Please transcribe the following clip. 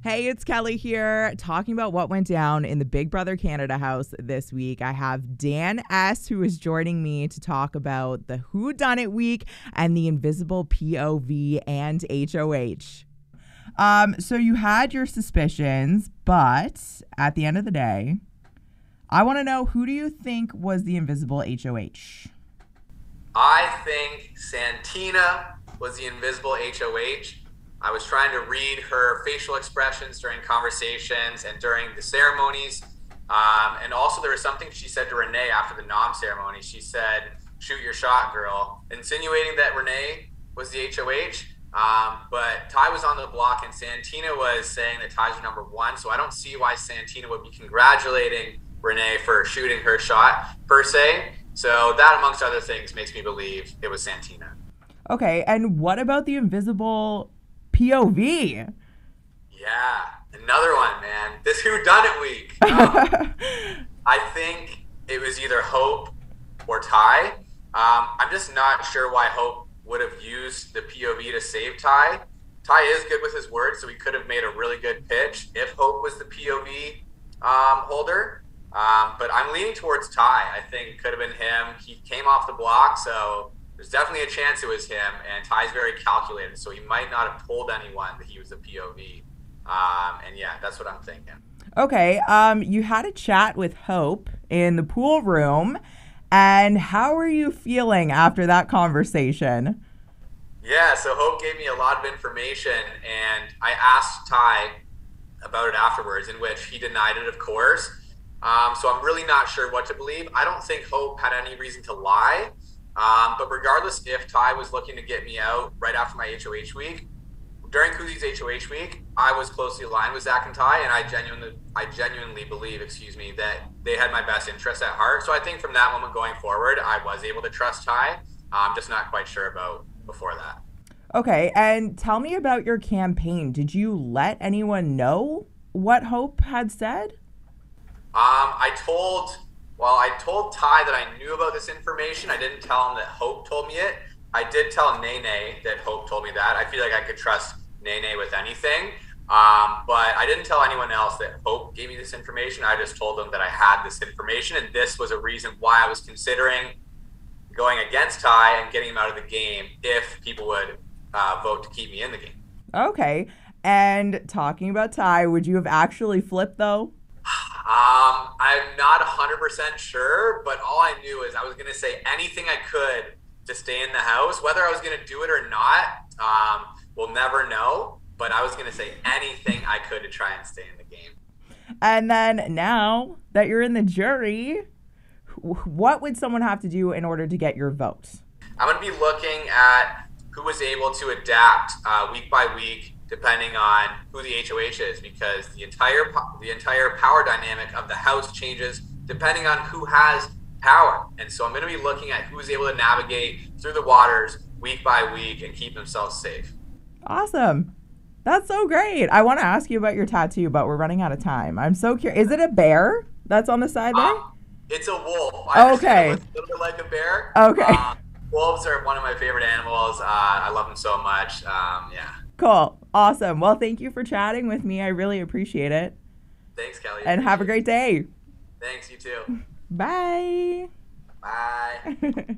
Hey, it's Kelly here, talking about what went down in the Big Brother Canada house this week. I have Dan S., who is joining me to talk about the whodunit week and the invisible POV and HOH. So you had your suspicions, but at the end of the day, I want to know, who do you think was the invisible HOH? I think Santina was the invisible HOH. I was trying to read her facial expressions during conversations and during the ceremonies. And also there was something she said to Renee after the nom ceremony. She said, "Shoot your shot, girl," insinuating that Renee was the HOH. But Ty was on the block and Santina was saying that Ty's number one. So I don't see why Santina would be congratulating Renee for shooting her shot per se. So that, amongst other things, makes me believe it was Santina. Okay, and what about the invisible POV? Yeah, another one, man. This whodunit week. I think it was either Hope or Ty. I'm just not sure why Hope would have used the POV to save Ty. Ty is good with his words, so he could have made a really good pitch if Hope was the POV holder. But I'm leaning towards Ty. I think it could have been him. He came off the block, so there's definitely a chance it was him. And Ty's very calculated, so he might not have told anyone that he was the POV. And yeah, that's what I'm thinking. Okay, you had a chat with Hope in the pool room, and how are you feeling after that conversation? Yeah, so Hope gave me a lot of information, and I asked Ty about it afterwards, in which he denied it, of course. So I'm really not sure what to believe. I don't think Hope had any reason to lie. But regardless, if Ty was looking to get me out right after my HOH week, during Kuzi's HOH week, I was closely aligned with Zach and Ty, and I genuinely believe, that they had my best interests at heart. So I think from that moment going forward, I was able to trust Ty. I'm just not quite sure about before that. Okay, and tell me about your campaign. Did you let anyone know what Hope had said? I told Ty that I knew about this information. I didn't tell him that Hope told me it. I did tell Nene that Hope told me that. I feel like I could trust Nene with anything. But I didn't tell anyone else that Hope gave me this information. I just told them that I had this information, and this was a reason why I was considering going against Ty and getting him out of the game if people would vote to keep me in the game. Okay, and talking about Ty, would you have actually flipped though? I'm not 100% sure, but all I knew is I was going to say anything I could to stay in the house. Whether I was going to do it or not, we'll never know, but I was going to say anything I could to try and stay in the game. And then now that you're in the jury, what would someone have to do in order to get your vote? I'm going to be looking at who was able to adapt week by week, depending on who the HOH is, because the entire power dynamic of the house changes depending on who has power. And so I'm going to be looking at who's able to navigate through the waters week by week and keep themselves safe. Awesome. That's so great. I want to ask you about your tattoo, but we're running out of time. I'm so curious. Is it a bear that's on the side there? It's a wolf. Okay. It's a little bit like a bear. Okay. Wolves are one of my favorite animals. I love them so much. Yeah. Cool. Awesome. Well, thank you for chatting with me. I really appreciate it. Thanks, Kelly. And have a great day. Thanks, you too. Bye. Bye.